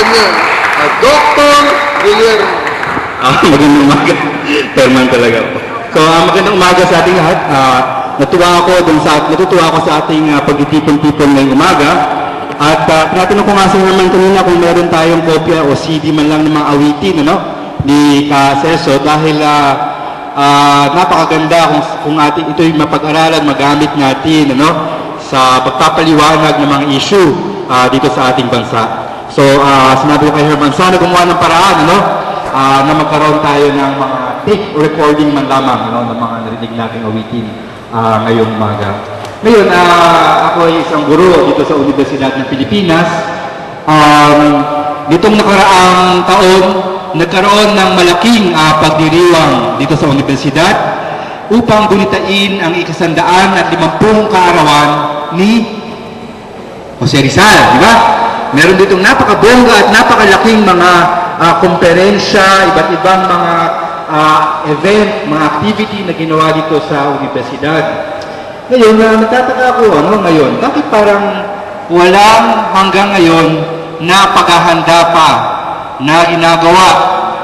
Engineer Dr. Guillermo. Magandang umaga. Chairman talaga po. So, magandang umaga sa ating lahat. Natutuwa ako sa ating pagtitipon-tipon ngayong umaga. At tinatanong ko nga sa naman kanina kung meron tayong kopya o CD man lang ng mga awitin, ni Seso, dahil napakaganda kung ito'y mapag-aralan, magamit natin, sa pagpapaliwanag ng mga issue dito sa ating bansa. So, sinabi ko kay Herman, sana gumawa ng paraan, na magkaroon tayo ng mga tape recording man lamang, ng mga narinig nating awitin ngayong umaga. Ngayon, ako ay isang guro dito sa Universidad ng Pilipinas. Nitong nakaraang taon, nagkaroon ng malaking pagdiriwang dito sa Universidad upang gunitain ang 150 kaarawan ni Jose Rizal, di ba? Meron ditong napakabongga at napakalaking mga komperensya, iba't ibang mga event, mga activity na ginawa dito sa universidad. Ngayon, nagtataka ako, ngayon, bakit parang walang hanggang ngayon na paghahanda pa na ginagawa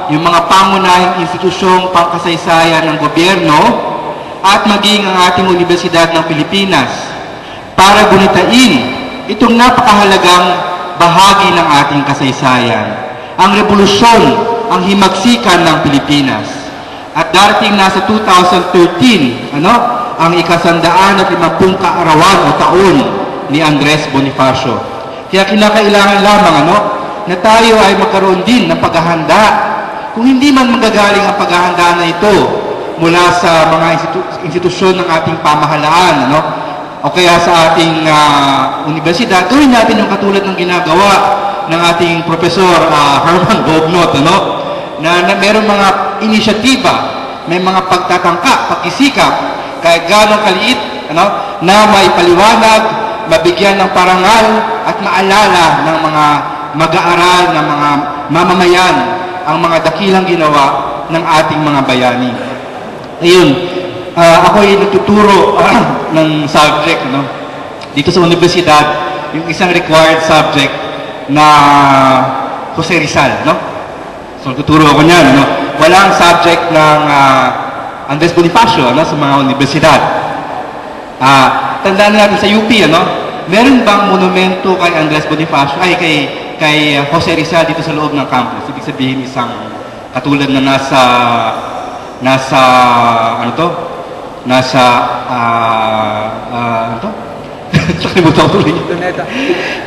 yung mga pangunahing institusyong pangkasaysayan ng gobyerno at maging ang ating Universidad ng Pilipinas para gunitain itong napakahalagang bahagi ng ating kasaysayan, ang revolusyon, ang himagsikan ng Pilipinas. At darating na sa 2013, ang 150 kaarawan o taon ni Andres Bonifacio. Kaya kinakailangan lamang, na tayo ay magkaroon din ng paghahanda. Kung hindi man manggagaling ang paghahanda na ito mula sa mga institusyon ng ating pamahalaan, o kaya sa ating universidad, gawin natin yung katulad ng ginagawa ng ating Professor Herman Bognot, na mayroong mga inisyatiba, may mga pagtatangka, pagkisikap, kahit gano'ng kaliit, na may paliwanag, mabigyan ng parangal at maalala ng mga mag-aaral, ng mga mamamayan, ang mga dakilang ginawa ng ating mga bayani. Ayun, ako ay nagtuturo ng subject, dito sa universidad, yung isang required subject na Jose Rizal, So, nagtuturo ako niyan, Walang subject ng Andres Bonifacio, sa mga universidad. Tandaan natin sa UP, meron bang monumento kay Andres Bonifacio, kay Jose Rizal dito sa loob ng campus? Ibig sabihin isang katulad na nakalimutan ko tuloy.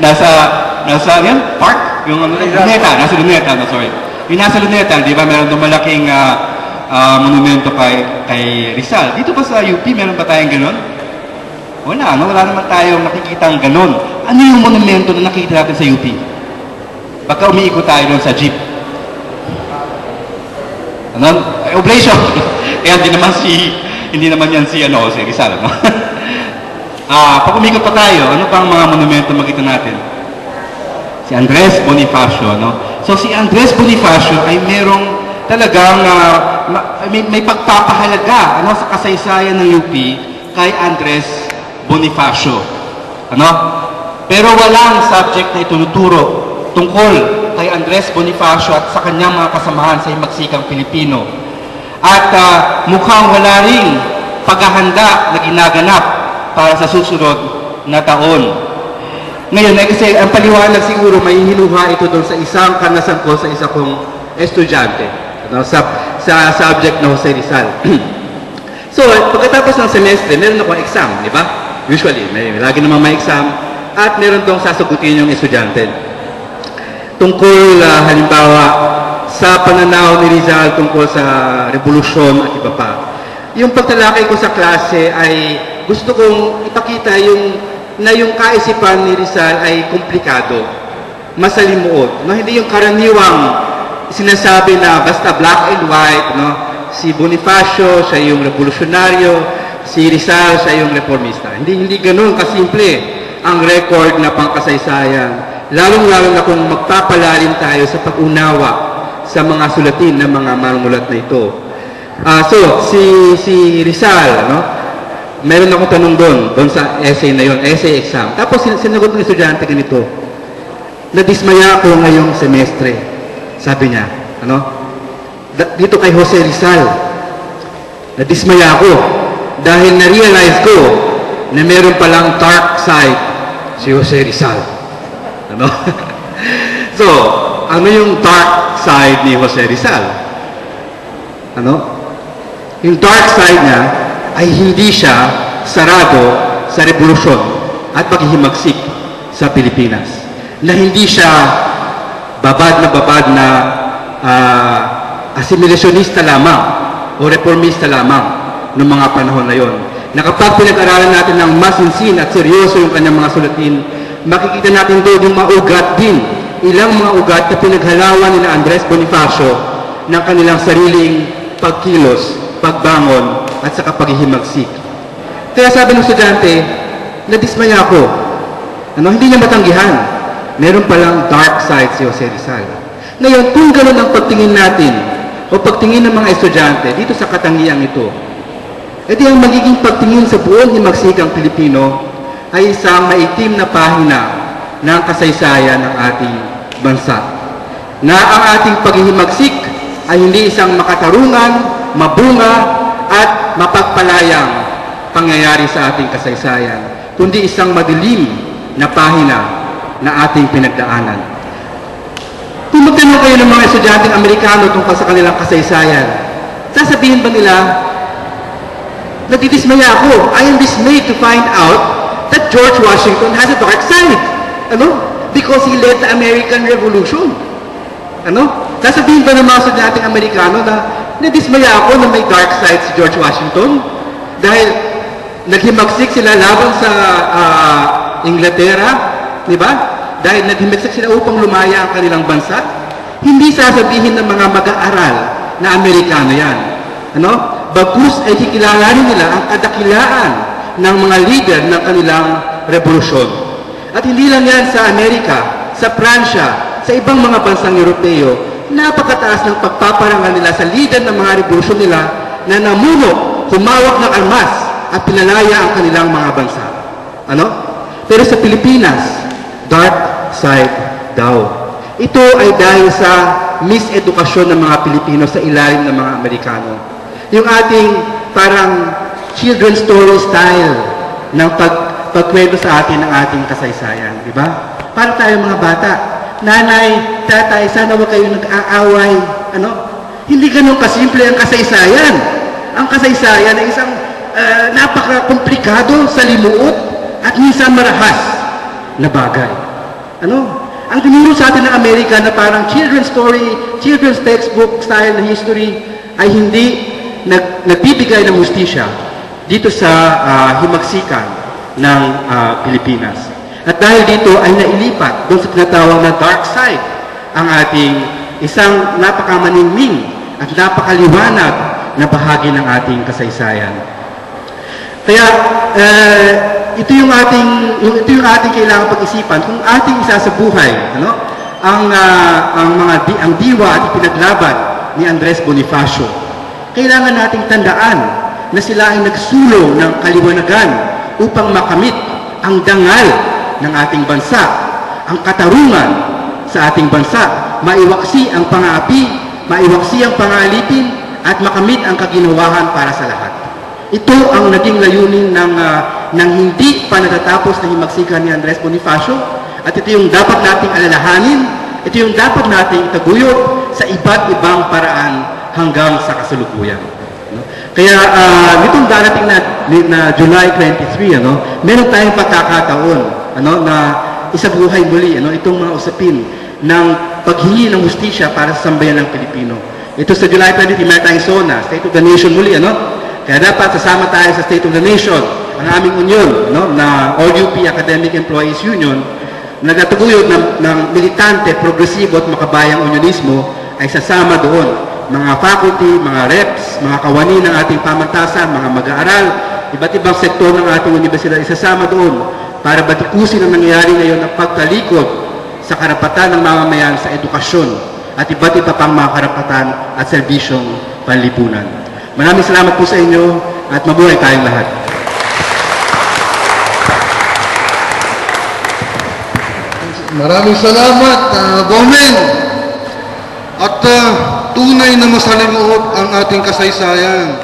Nasa yan? Park? Yung Luneta, nasa Luneta, sorry. Yung nasa Luneta, di ba, meron doon malaking monumento kay Rizal. Dito ba sa UP, meron ba tayong ganon? Wala naman tayong nakikita ang ganon. Ano yung monumento na nakikita natin sa UP? Baka umiikot tayo doon sa jeep. Oblation. Kaya hindi naman yan si Rizal, pag umikot pa tayo, ano pang mga monumento makita natin? Si Andres Bonifacio, So si Andres Bonifacio ay merong talagang may pagpapahalaga, sa kasaysayan ng UP kay Andres Bonifacio, Pero walang subject na itunuturo tungkol kay Andres Bonifacio at sa kanyang mga kasamahan sa himagsikang Pilipino. At mukhang wala ring paghahanda na ginaganap para sa susunod na taon. Ngayon, kasi ang paliwanag siguro may hinuha ito doon sa isang karanasan ko sa isa kong estudyante, sa subject na Jose Rizal. So, pagkatapos ng semestre, meron akong exam, di ba? Usually, lagi naman may exam, at meron tong sasagutin yung estudyante. Tungkol, halimbawa, sa pananaw ni Rizal tungkol sa revolusyon at iba pa. Yung pagtalakay ko sa klase ay gusto kong ipakita yung kaisipan ni Rizal ay komplikado, masalimuot. Hindi yung karaniwang sinasabi na basta black and white. Si Bonifacio, siya yung revolusyonaryo, si Rizal, siya yung reformista. Hindi ganun kasimple ang record na pangkasaysayan. Lalong-lalo na kung magpapalalim tayo sa pag-unawa sa mga sulatin ng mga manunulat na ito. So, si Rizal, meron akong tanong doon sa essay na yon, essay exam. Tapos sinagot ng estudyante ganito, nadismaya ako ngayong semestre. Sabi niya, ano? Dito kay Jose Rizal, nadismaya ako dahil na-realize ko na meron palang dark side si Jose Rizal. Ano? So, ano yung dark side ni Jose Rizal? Ano? Yung dark side niya ay hindi siya sarado sa revolusyon at paghihimagsik sa Pilipinas. Na hindi siya babad na asimilasyonista lamang o reformista lamang noong mga panahon na yon. Na kapag pinag-aralan natin ng masinsin at seryoso yung kanyang mga sulatin, makikita natin doon yung mga ugat din, ilang mga ugat na pinaghalawan ni Andres Bonifacio ng kanilang sariling pagkilos, pagbangon at sa paghihimagsik. Kaya sabi ng estudyante, nadismaya ako. Ano, hindi niya matanggihan. Meron palang dark side si Jose Rizal. Ngayon, kung gano'n ang pagtingin natin o pagtingin ng mga estudyante dito sa katangiang ito, edi ang magiging pagtingin sa buong himagsikang Pilipino ay isang maitim na pahina ng kasaysayan ng ating bansa. Na ang ating paghihimagsik ay hindi isang makatarungan, mabunga at mapagpalayang pangyayari sa ating kasaysayan, kundi isang madilim na pahina na ating pinagdaanan. Kung magtanong kayo ng mga estudyanteng Amerikano tungkol sa kanilang kasaysayan, sasabihin ba nila, nadidismaya ako, I am dismayed to find out that George Washington has a dark side. Ano? Because he led the American Revolution. Ano? Sasabihin ba ng mga estudyanteng Amerikano na nadismaya ako na may dark side si George Washington? Dahil naghimagsik sila laban sa Inglaterra, di ba? Dahil naghimagsik sila upang lumaya ang kanilang bansa. Hindi sasabihin ng mga mag-aaral na Amerikano yan. Ano? Bagus ay kikilalanin nila ang kadakilaan ng mga leader ng kanilang revolusyon. At hindi lang yan sa Amerika, sa Pransya, sa ibang mga bansang Europeo, napakataas ng pagpaparangal nila sa leader ng mga revolusyon nila na namuno, humawak ng armas at pinalaya ang kanilang mga bansa. Ano? Pero sa Pilipinas, dark side daw. Ito ay dahil sa misedukasyon ng mga Pilipino sa ilalim ng mga Amerikano. Yung ating parang children's story style ng pagkwento sa atin ng ating kasaysayan, di ba? Para tayo mga bata, nanay, tatay, sana huwag kayo nag-aaway. Ano? Hindi ganun kasimple ang kasaysayan. Ang kasaysayan ay isang napaka-komplikado, salimuot, at minsan marahas na bagay. Ano? Ang tinuro sa atin ng Amerika na parang children's story, children's textbook style na history ay hindi nagbibigay ng hustisya dito sa himagsikan ng Pilipinas. At dahil dito ay nailipat doon sa tinatawag na dark side ang ating isang napakamaningming at napakaliwanag na bahagi ng ating kasaysayan. Kaya ito yung ating kailangang pag-isipan kung ating isasabuhay, ano? Ang diwa at ipinaglaban ni Andres Bonifacio. Kailangan nating tandaan na sila ay nagsulong ng kaliwanagan upang makamit ang dangal ng ating bansa, ang katarungan sa ating bansa, maiwaksi ang pang-aapi, maiwaksi ang pangalipin, at makamit ang kaginawahan para sa lahat. Ito ang naging layunin ng hindi pa natatapos na himagsikan ni Andres Bonifacio, at ito yung dapat nating alalahanin, ito yung dapat nating itaguyod sa iba't ibang paraan hanggang sa kasalukuyan. Kaya nitong darating na July 23, meron tayong pagkakataon na isabuhay muli itong mga usapin ng paghingi ng hustisya para sa sambayan ng Pilipino. Ito sa July 23, meron tayong SONA, State of the Nation muli, Kaya dapat sasama tayo sa State of the Nation, ang aming union, na OUP Academic Employees Union, nagtataguyod ng militante, progresibo at makabayang unionismo ay sasama doon. Mga faculty, mga reps, mga kawani ng ating pamantasan, mga mag-aaral, iba't ibang sektor ng ating universidad isasama doon para batikusin ang nangyayari ngayon ng pagtalikod sa karapatan ng mamamayan sa edukasyon at iba't iba pang mga karapatan at serbisyong panlipunan. Maraming salamat po sa inyo at mabuhay tayong lahat. Maraming salamat, Bomen. At tunay na masalimuot ang ating kasaysayan.